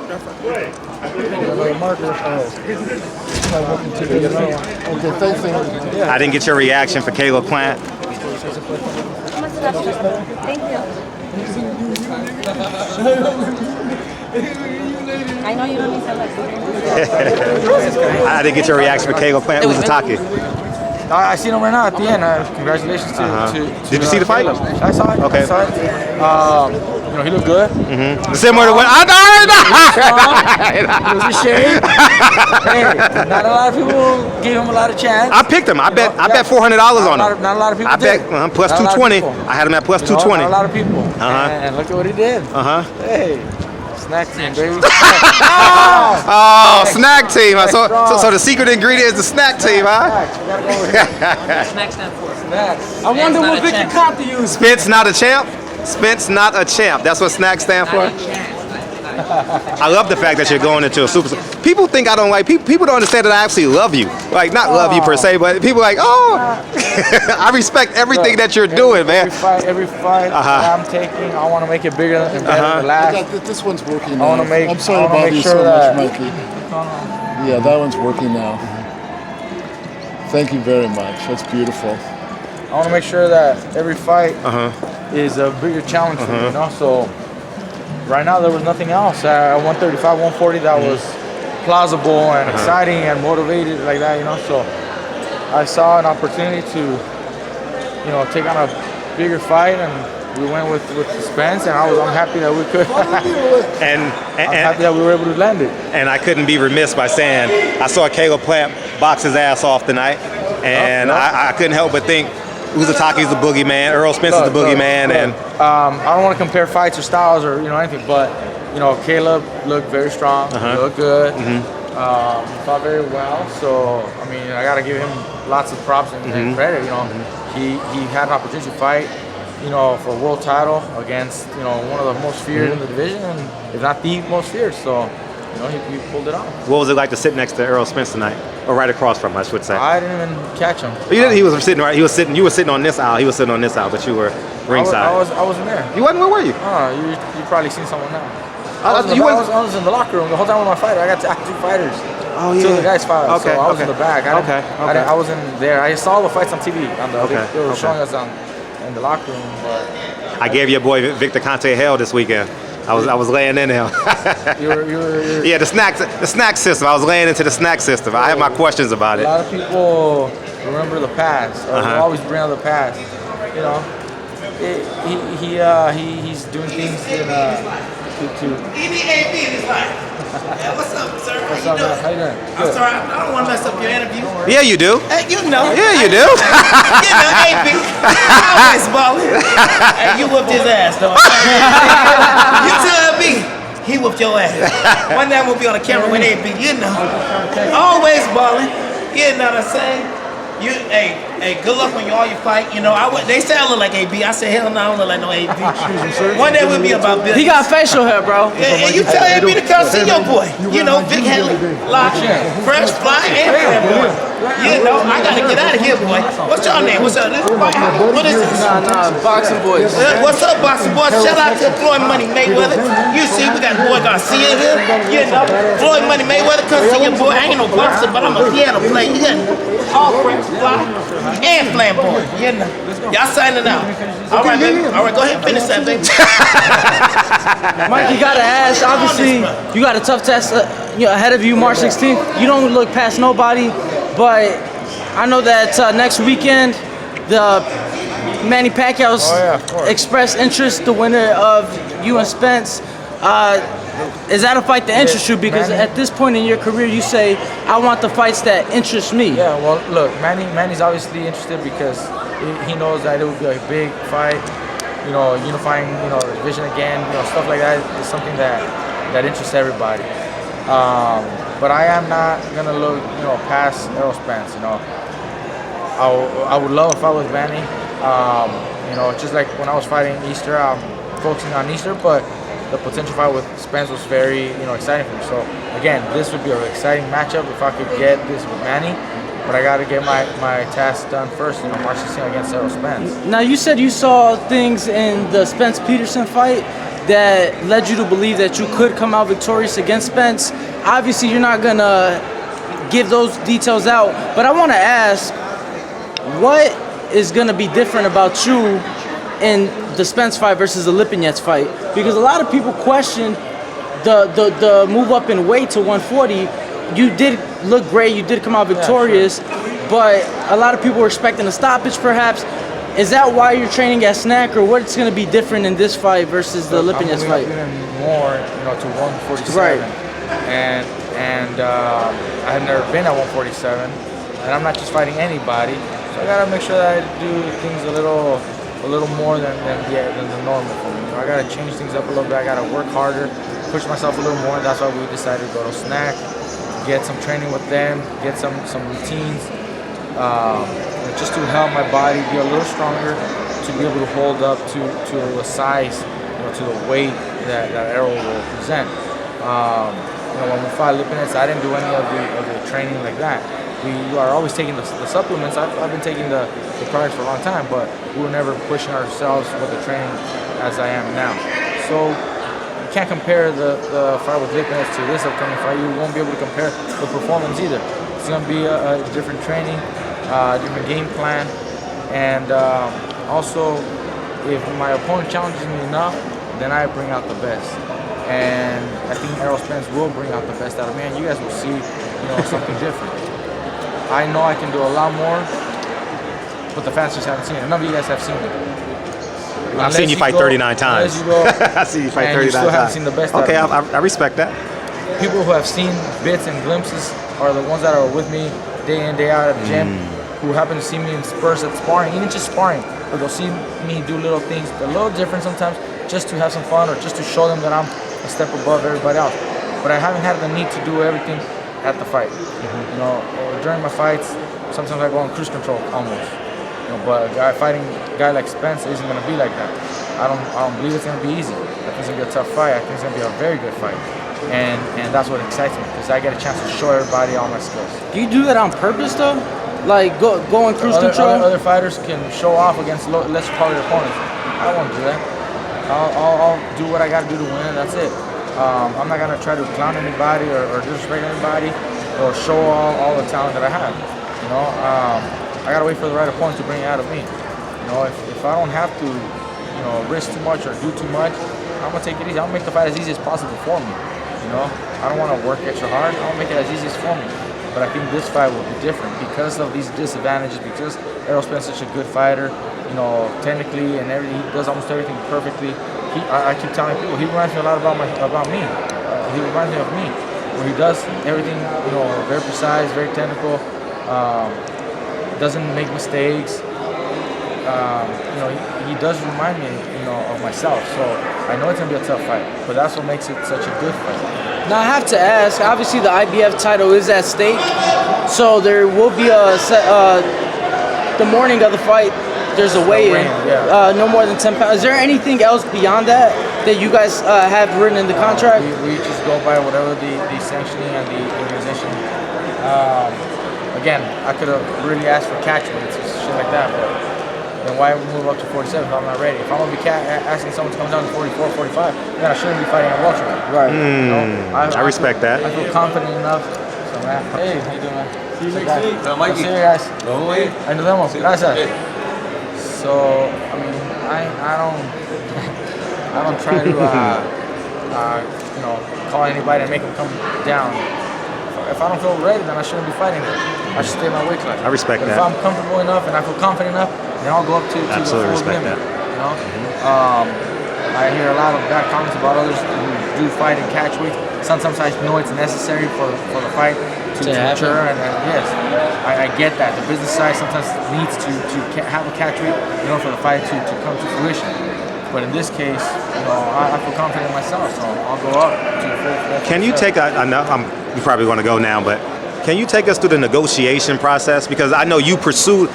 Okay, thanks. I didn't get your reaction for Caleb Plant. Thank you. I know you don't need to look. I didn't get your reaction for Caleb Plant. Uzatake. I seen him right now at the end. Congratulations to Did you see the fight? I saw it. Okay. I saw it. He looked good. Similar to what I It was a shame. Hey, not a lot of people gave him a lot of chance. I picked him. I bet $400 on him. Not a lot of people I bet plus 220. I had him at plus 220. Not a lot of people. And look at what he did. Hey. Snack team, baby. Oh, snack team. So the secret ingredient is the snack team, huh? Snack stand for Snacks. I wonder what Victor Conte used. Spence not a champ. Spence not a champ. That's what snacks stand for. I love the fact that you're going into a super. People think I don't like people. People don't understand that I actually love you. Like not love you per se, but people like, oh, I respect everything that you're doing, man. Every fight that I'm taking, I want to make it bigger and better than the last. This one's working I want to make. I'm sorry about you so much, Mikey. Yeah, that one's working now. Thank you very much. That's beautiful. I want to make sure that every fight is a bigger challenge for me, you know. So right now there was nothing else at 135, 140 that was plausible and exciting and motivated like that, you know. So I saw an opportunity to, take on a bigger fight, and we went with Spence, and I'm happy that we could. I'm happy that we were able to land it. And I couldn't be remiss by saying I saw Caleb Plant box his ass off tonight, and I couldn't help but think Uzatake's the boogeyman, Errol Spence is the boogeyman, and I don't want to compare fights or styles or anything, but Caleb looked very strong, he looked good, fought very well. So I mean, I got to give him lots of props and credit. He had an opportunity to fight, for a world title against one of the most feared in the division, and if not the most feared. So he pulled it off. What was it like to sit next to Errol Spence tonight, or right across from him, I should say? I didn't even catch him. You didn't. He was sitting right. You were sitting on this aisle. He was sitting on this aisle, but you were ringside. I wasn't there. You wasn't. Where were you? You probably seen someone now. I was in the locker room the whole time with my fighter. I got two fighters. Oh yeah. Two of the guys fought. Okay. So I was in the back. I wasn't there. I saw all the fights on TV. They were showing us in the locker room. But I gave your boy Victor Conte hell this weekend. I was laying in him. Yeah, the snack system. I was laying into the snack system. I have my questions about it. A lot of people remember the past, or they always bring up the past. He's doing things to. EDAB in his life. What's up, sir? What's up, man? How you doing? I'm sorry, I don't want to mess up your interview. Yeah, you do. Hey, you know. Yeah, you do. AB, always balling. Hey, you whooped his ass, though. You tell me, he whooped your ass. One day we'll be on the camera with AB, always balling. You know what I'm saying? Hey, good luck when you fight. They say I look like AB. I said, hell no, I don't look like no AB. One day we'll be about business. He got facial hair, bro. And you tell AB to come see your boy. Vic Henley, lock, fresh, fly, and boy. I gotta get out of here, boy. What's your name? What's up? What is this? Nah, Boxing Boys. What's up, Boxing Boys? Shout out to Floyd Money Mayweather. You see, we got boy Garcia here. Floyd Money Mayweather, come see your boy. I ain't no boxer, but I'm a piano player. You got all fresh, fly, and flamboyant. Y'all signing out. All right, baby. All right, go ahead and finish that, baby. Mike, you gotta ask. Obviously, you got a tough test ahead of you, March 16th. You don't look past nobody, but I know that next weekend, the Manny Pacquiao's expressed interest, the winner of you and Spence. Is that a fight that interests you? Because at this point in your career, you say, I want the fights that interest me. Yeah, well, look, Manny's obviously interested because he knows that it would be a big fight, unifying, the division again, stuff like that is something that interests everybody. But I am not going to look, past Errol Spence, I would love if I was Manny. Just like when I was fighting Easter, I'm focusing on Easter, but the potential fight with Spence was very, exciting for me. So again, this would be an exciting matchup if I could get this with Manny. But I got to get my task done first, March 16th against Errol Spence. Now you said you saw things in the Spence-Peterson fight that led you to believe that you could come out victorious against Spence? Obviously, you're not gonna give those details out, but I want to ask, what is gonna be different about you in the Spence fight versus the Lipinets fight? Because a lot of people question the move up in weight to 140. You did look great, you did come out victorious, but a lot of people were expecting a stoppage perhaps. Is that why you're training at Snack, or what's going to be different in this fight versus the Lipinets fight? I'm moving more, to 147. Right. And I have never been at 147, and I'm not just fighting anybody, so I gotta make sure that I do things a little more than the normal for me. I gotta change things up a little bit. I gotta work harder, push myself a little more. That's why we decided to go to Snack, get some training with them, get some routines, just to help my body be a little stronger, to be able to hold up to a size, to the weight that Errol will present. When we fought Lipinets, I didn't do any of the training like that. We are always taking the supplements. I've been taking the products for a long time, but we were never pushing ourselves with the training as I am now. So you can't compare the fight with Lipinets to this upcoming fight. You won't be able to compare the performance either. It's going to be a different training, different game plan, and also if my opponent challenges me enough, then I bring out the best. And I think Errol Spence will bring out the best out of me, and you guys will see, something different. I know I can do a lot more, but the fans just haven't seen it. None of you guys have seen it. I've seen you fight 39 times. I've seen you fight 39 times. You still haven't seen the best. Okay, I respect that. People who have seen bits and glimpses are the ones that are with me day in, day out at the gym, who happen to see me in spurts at sparring, even just sparring, but they'll see me do little things, a little different sometimes, just to have some fun or just to show them that I'm a step above everybody else. But I haven't had the need to do everything at the fight. During my fights, sometimes I go on cruise control almost. But a guy like Spence isn't going to be like that. I don't believe it's going to be easy. I think it's going to be a tough fight. I think it's going to be a very good fight. And that's what excites me, because I get a chance to show everybody all my skills. Do you do that on purpose though? Like go on cruise control? Other fighters can show off against less quality opponents. I won't do that. I'll do what I got to do to win, and that's it. I'm not going to try to clown anybody or disrespect anybody or show all the talent that I have. I got to wait for the right opponent to bring it out of me. If I don't have to, risk too much or do too much, I'm going to take it easy. I'll make the fight as easy as possible for me. I don't want to work extra hard. I'll make it as easy as for me. But I think this fight will be different because of these disadvantages, because Errol Spence is such a good fighter, technically and everything. He does almost everything perfectly. I keep telling people, he reminds me a lot about me. He reminds me of me, where he does everything, very precise, very technical, doesn't make mistakes. He does remind me, of myself. So I know it's gonna be a tough fight, but that's what makes it such a good fight. Now I have to ask, obviously the IBF title is at stake, so there will be the morning of the fight, there's a weigh-in, no more than 10 pounds. Is there anything else beyond that you guys have written in the contract? We just go by whatever the sanctioning and the organization. Again, I could have really asked for catch weights and shit like that, but then why move up to 47 if I'm not ready? If I'm going to be asking someone to come down to 44, 45, then I shouldn't be fighting at welterweight. Right. I respect that. I feel confident enough. So, man, hey, how you doing, man? See you next week. Mikey. See you guys. No way. Ahí nos vemos. Gracias. So, I mean, I don't try to, call anybody and make them come down. If I don't feel ready, then I shouldn't be fighting it. I should stay in my weight class. I respect that. If I'm comfortable enough and I feel confident enough, then I'll go up to the full respect limit. that. I hear a lot of bad comments about others who do fight in catch weight. Sometimes I know it's necessary for the fight to mature, and yes, I get that. The business side sometimes needs to have a catch weight in order for the fight to come to fruition. But in this case, I feel confident in myself, so I'll go up to the full. Can you take you probably want to go now, but can you take us through the negotiation process? Because I know you pursued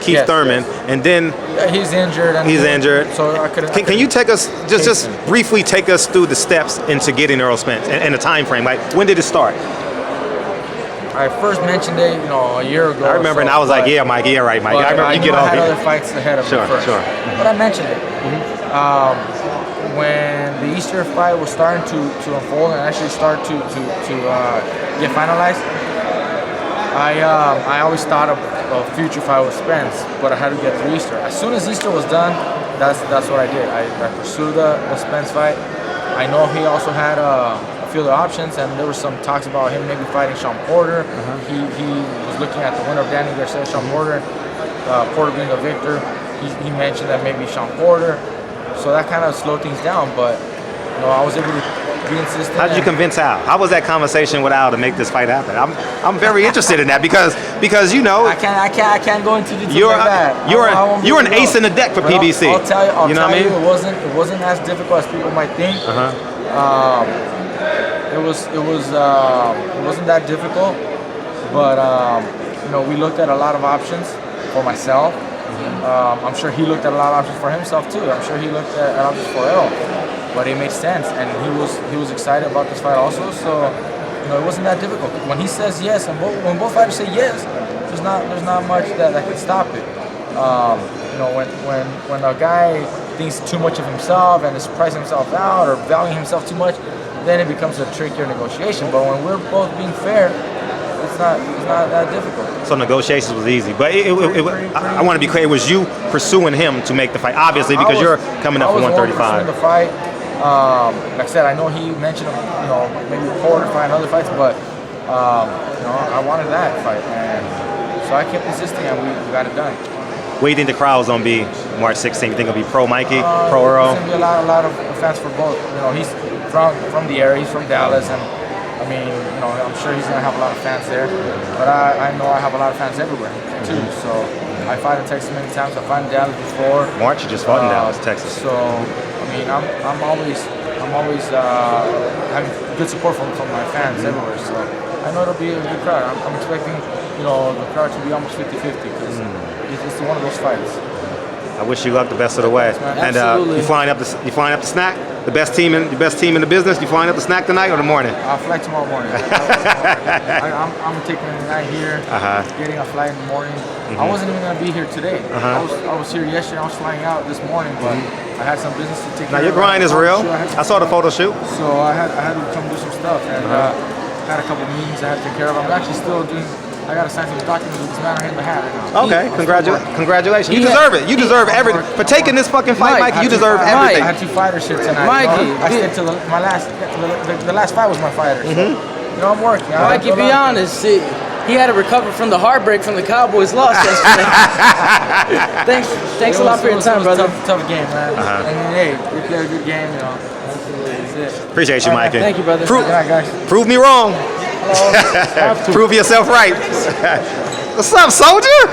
Keith Thurman, and then he's injured. So I couldn't. Can you take us just briefly take us through the steps into getting Errol Spence and the time frame? Like, when did it start? I first mentioned it, a year ago. I remember, and I was like, "Yeah, Mikey, yeah, right, Mikey." I remember you get I off had here. other fights ahead of me first. Sure. But I mentioned it. when the Easter fight was starting to unfold and actually start to get finalized, I always thought of a future fight with Spence, but I had to get through Easter. As soon as Easter was done, that's what I did. I pursued the Spence fight. I know he also had a few other options, and there were some talks about him maybe fighting Sean Porter. He was looking at the winner of Danny Garcia, Sean Porter, Porter being the victor. He mentioned that maybe Sean Porter. So that kind of slowed things down, but I was able to be insistent. How did you convince Al? How was that conversation with Al to make this fight happen? I'm very interested in that because I can't go into details like that. You're an ace in the deck for PBC. I'll tell you. You know what I mean? It wasn't as difficult as people might think. It wasn't that difficult, but we looked at a lot of options for myself. I'm sure he looked at a lot of options for himself too. I'm sure he looked at options for Errol, but it made sense, and he was excited about this fight also. So it wasn't that difficult. When he says yes, and when both fighters say yes, there's not much that can stop it. When a guy thinks too much of himself and is pricing himself out or valuing himself too much, then it becomes a trickier negotiation. But when we're both being fair, it's not that difficult. So negotiations was easy, but I want to be clear. It was you pursuing him to make the fight, obviously, because you're coming up for 135. I was the fight. Like I said, I know he mentioned maybe Porter fight and other fights, but I wanted that fight, and so I kept insisting, and we got it done. What do you think the crowd's gonna be March 16th? You think it'll be pro Mikey, pro Errol? There's gonna be a lot of fans for both. He's from the area. He's from Dallas, and I mean, I'm sure he's gonna have a lot of fans there. But I know I have a lot of fans everywhere too. So I fought in Texas many times. I fought in Dallas before. March, you just fought in Dallas, Texas. So I mean, I'm always having good support from my fans everywhere. So I know it'll be a good crowd. I'm expecting the crowd to be almost 50-50 because it's one of those fights. I wish you luck the best of the way. And you flying up the snack? The best team in the business. You flying up the snack tonight or the morning? I'll fly tomorrow morning. I'm taking the night here, getting a flight in the morning. I wasn't even gonna be here today. I was here yesterday. I was flying out this morning, but I had some business to take care of. Now your grind is real. I saw the photo shoot. So I had to come do some stuff, and had a couple meetings I had to take care of. I'm actually still doing. I gotta sign some documents with this man right in the hat right now. Okay, congratulations. You deserve it. You deserve everything. For taking this fucking fight, Mikey, you deserve everything. I had 2 fighters here tonight. Mikey, I stayed till my last. The last fight was my fighter. So, I'm working. Mikey, be honest. He had to recover from the heartbreak from the Cowboys loss yesterday. Thanks a lot for your time, brother. Tough game, man. And hey, we played a good game, That's it. Appreciate you, Mikey. Thank you, brother. Prove me wrong. Prove yourself right. What's up, soldier?